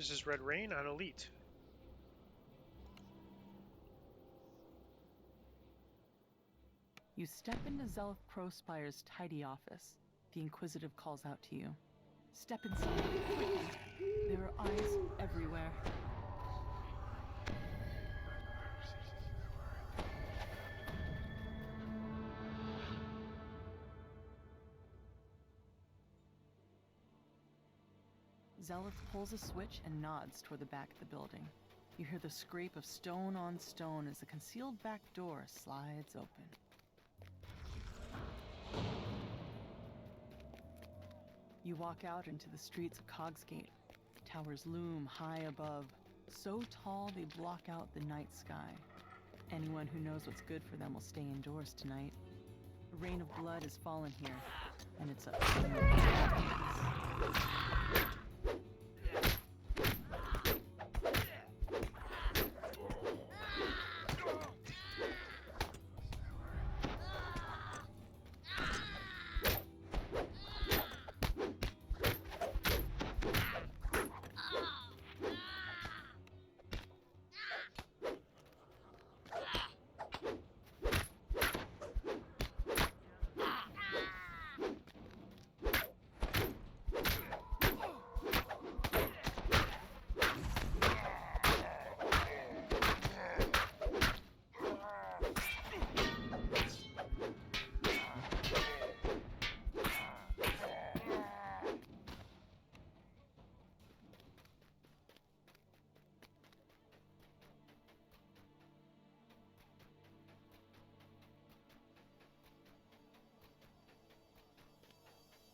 This is Red Rain on Elite. You step into Zelf Prospire's tidy office. The Inquisitive calls out to you. Step inside quickly. There are eyes everywhere. Zelith pulls a switch and nods toward the back of the building. You hear the scrape of stone on stone as the concealed back door slides open. You walk out into the streets of Cogsgate. Towers loom high above, so tall they block out the night sky. Anyone who knows what's good for them will stay indoors tonight. A rain of blood has fallen here, and it's up to you.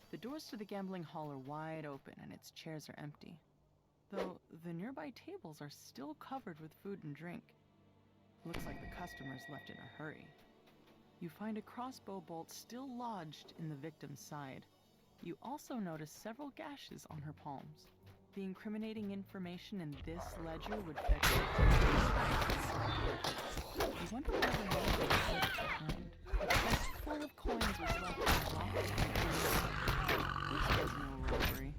The doors to the gambling hall are wide open and its chairs are empty, though the nearby tables are still covered with food and drink. Looks like the customers left in a hurry. You find a crossbow bolt still lodged in the victim's side. You also notice several gashes on her palms. The incriminating information in this ledger would fetch you wonder where the money was left behind. A chest full of coins was left in the box. This was no robbery.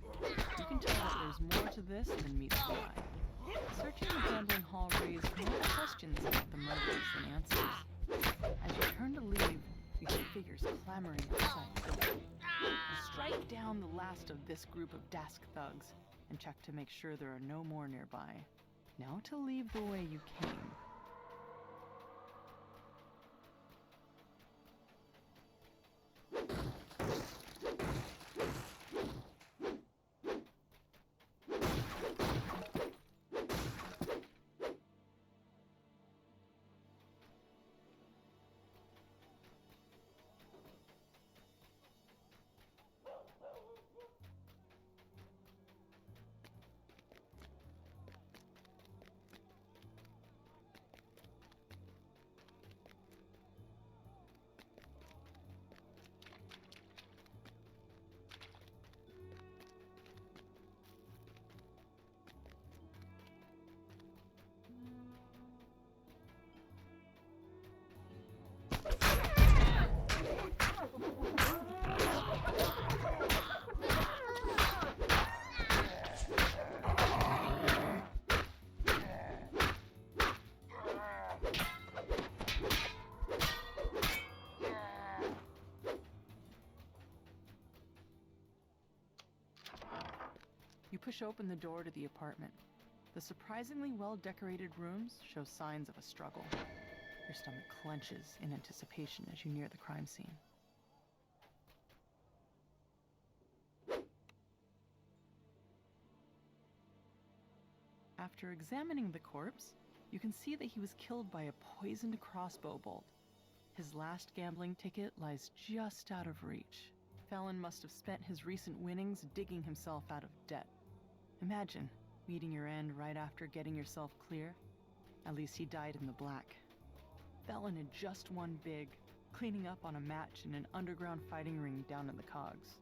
You can tell that there's more to this than meets the eye. Searching the gambling hall raised more questions about the murders than answers. As you turn to leave, you see figures clamoring outside the door. You strike down the last of this group of Dask thugs and check to make sure there are no more nearby. Now to leave the way you came. You push open the door to the apartment. The surprisingly well-decorated rooms show signs of a struggle. Your stomach clenches in anticipation as you near the crime scene. After examining the corpse, you can see that he was killed by a poisoned crossbow bolt. His last gambling ticket lies just out of reach. Felon must have spent his recent winnings digging himself out of debt. Imagine meeting your end right after getting yourself clear. At least he died in the black. Felon had just won big, cleaning up on a match in an underground fighting ring down in the Cogs.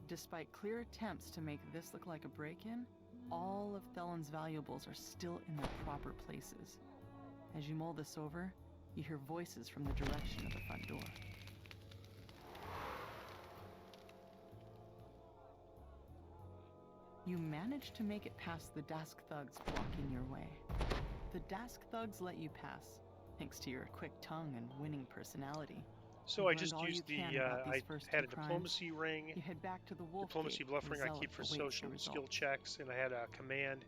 Despite clear attempts to make this look like a break-in, all of Felon's valuables are still in their proper places. As you mull this over, you hear voices from the direction of the front door. You manage to make it past the Dask thugs blocking your way. The Dask thugs let you pass, thanks to your quick tongue and winning personality. So I just used I had a diplomacy ring, you head back to the wolf diplomacy gate, bluff ring I keep for social skill checks, and I had a command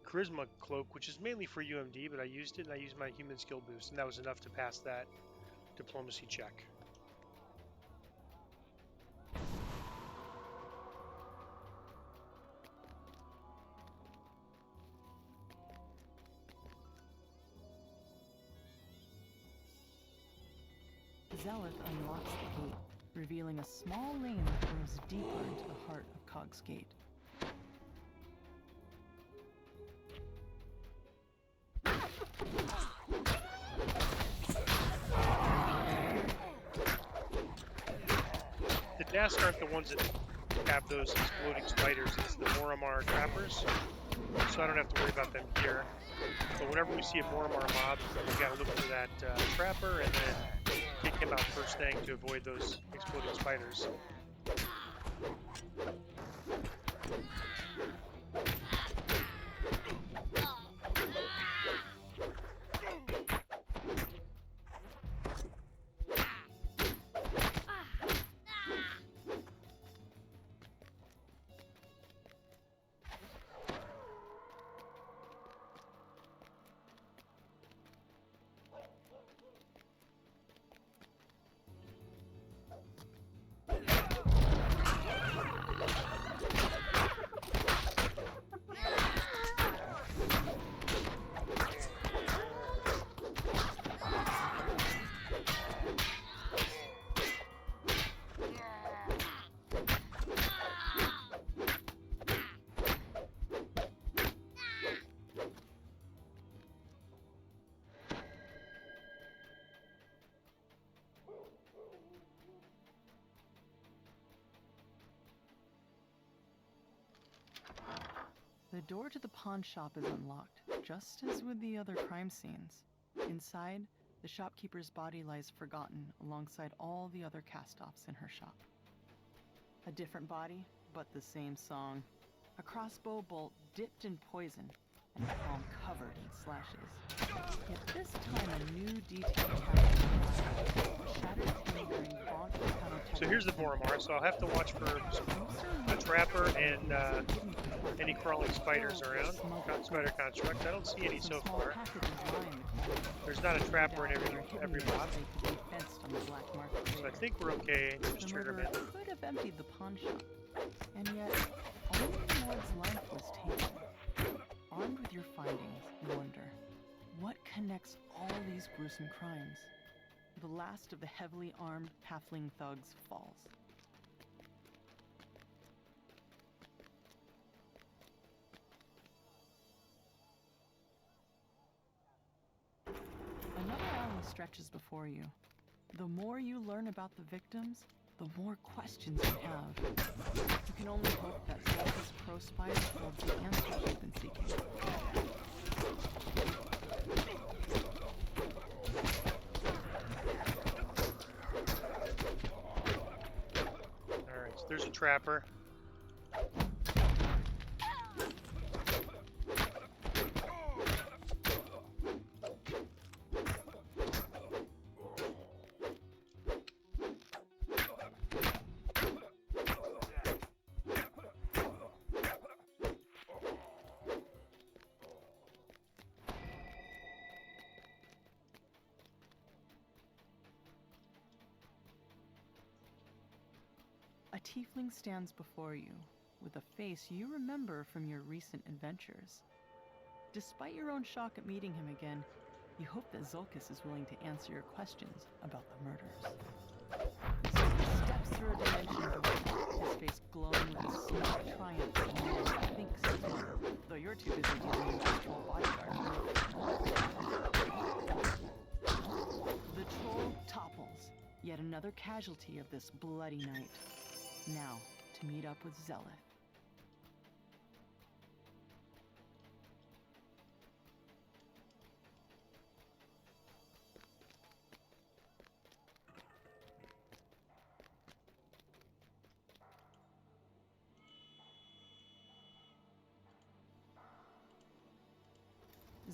charisma cloak, which is mainly for UMD, but I used it, and I used my human skill boost, and that was enough to pass that diplomacy check. Zealot unlocks the gate, revealing a small lane that goes deeper into the heart of Cog's Gate. The Dask aren't the ones that have those exploding spiders. It's the Moramar trappers, so I don't have to worry about them here. But whenever we see a Moramar mob, we gotta look for that trapper and then kick him out first thing to avoid those exploding spiders. The door to the pawn shop is unlocked, just as with the other crime scenes. Inside, the shopkeeper's body lies forgotten alongside all the other cast-offs in her shop. A different body, but the same song. A crossbow bolt dipped in poison, and a palm covered in slashes. Yet this time a new detail captured shattered fingering gaunt. So here's the Moramar, so I'll have to watch for a trapper and any crawling spiders around. Spider construct. I don't see any so far. There's not a trapper in every mob. So I think we're okay. Just trigger them in. Could have emptied the pawn shop, and yet only Lord's life was taken. Armed with your findings, you wonder, what connects all these gruesome crimes? The last of the heavily armed halfling thugs falls. Another alley stretches before you. The more you learn about the victims, the more questions you have. You can only hope that Zelda's crow spider holds the answers you've been seeking. Alright, so there's a trapper. A tiefling stands before you, with a face you remember from your recent adventures. Despite your own shock at meeting him again, you hope that Zulkus is willing to answer your questions about the murders. Zulkus steps through a dimension door, his face glowing with a sneak of triumph and you think so, though you're too busy dealing with the troll bodyguard. The troll topples, yet another casualty of this bloody night. Now, to meet up with Zelith.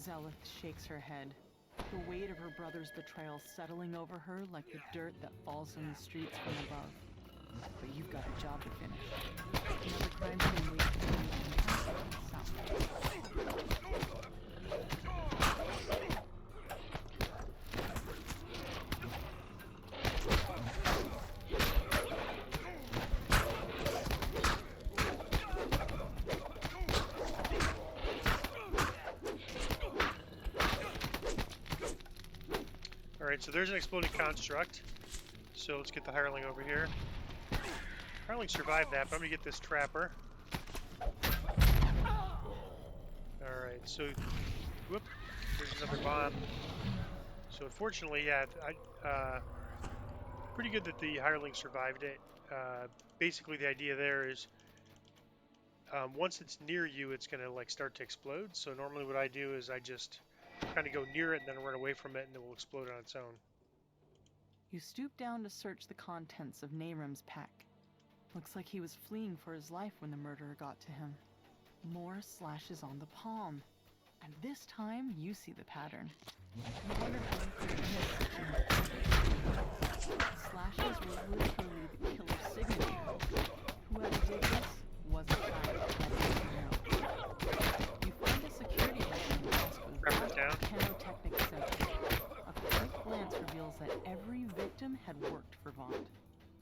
Zelith shakes her head, the weight of her brother's betrayal settling over her like the dirt that falls from the streets from above. But you've got a job to finish. Another crime scene waits for you in the south. Alright, so there's an exploding construct. So let's get the hireling over here. Hireling survived that, but I'm gonna get this trapper. Alright, so whoop, there's another bomb. So unfortunately, yeah, pretty good that the hireling survived it. Basically the idea there is once it's near you, it's gonna like start to explode. So normally what I do is I just kind of go near it and then run away from it and it will explode on its own. You stoop down to search the contents of Naram's pack. Looks like he was fleeing for his life when the murderer got to him. More slashes on the palm. And this time, you see the pattern. You wondered how you could have missed such an The slashes were literally the killer's signature. Whoever did this was a child. You find a security weapon masked with Chenotechnic sensor. A quick glance reveals that every victim had worked for Vaunt.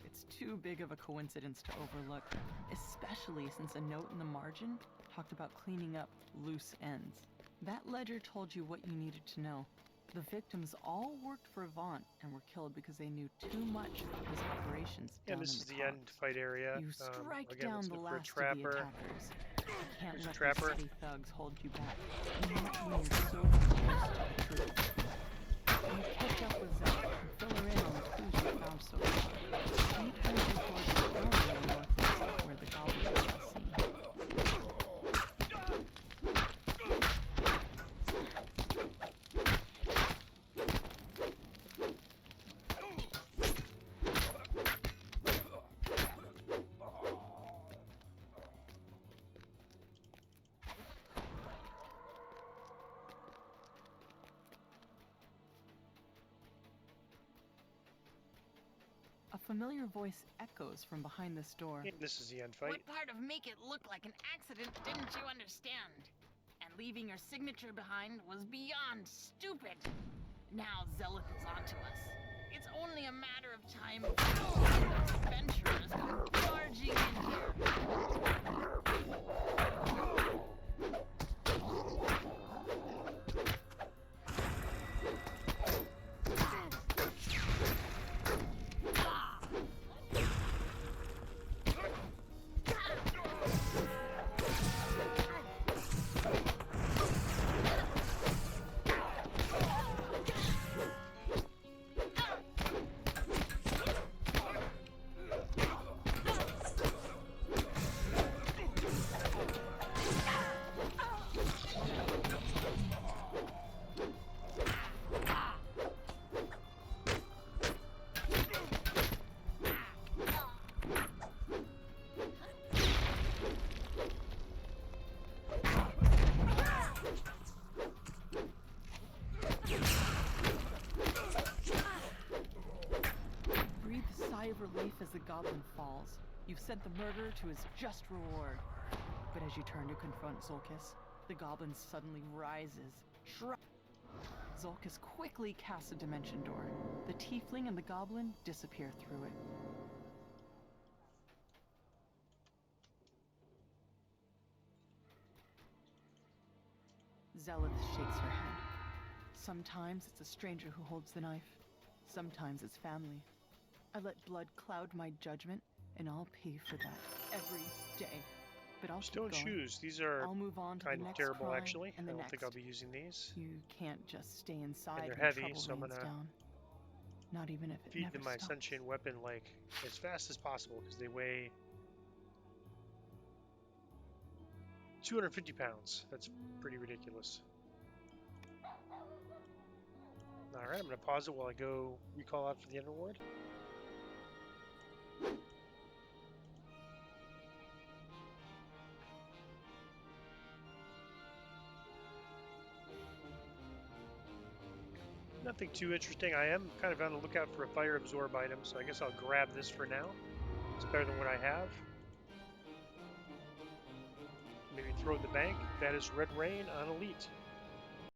It's too big of a coincidence to overlook, especially since a note in the margin talked about cleaning up loose ends. That ledger told you what you needed to know. The victims all worked for Vaunt and were killed because they knew too much about his operations. And this is the end fight area. You strike again, down let's the look for a last of the trapper. attackers. You can't There's a let trapper. these petty thugs hold you back. Not when you're so close to the truth. You catch up with Zach and fill her in on the clues you found so far. She turns you towards the corner in the northwest where the goblin was last seen. A familiar voice echoes from behind this door. And this is the end fight. What part of make it look like an accident didn't you understand? And leaving your signature behind was beyond stupid. Now Zelith is onto us. It's only a matter of time before those adventurers come barging in here. Relief as the goblin falls. You've sent the murderer to his just reward. But as you turn to confront Zolkis, the goblin suddenly rises. Zolkis quickly casts a dimension door. The tiefling and the goblin disappear through it. Zelith shakes her head. Sometimes it's a stranger who holds the knife. Sometimes it's family. I let blood cloud my judgment, and I'll pay for that every day. But I'll keep Stone going. shoes. These are I'll move on to kind the of next terrible, crime actually. I and the don't next. think I'll be using these. You can't just stay inside And they're when heavy, trouble so I'm rains gonna down. Not even if it feed never them my stops. sentient weapon like as fast as possible because they weigh 250 pounds. That's pretty ridiculous. Alright, I'm going to pause it while I go recall out for the end reward. Nothing too interesting. I am kind of on the lookout for a fire absorb item, so I guess I'll grab this for now. It's better than what I have. Maybe throw in the bank. That is Red Rain on Elite.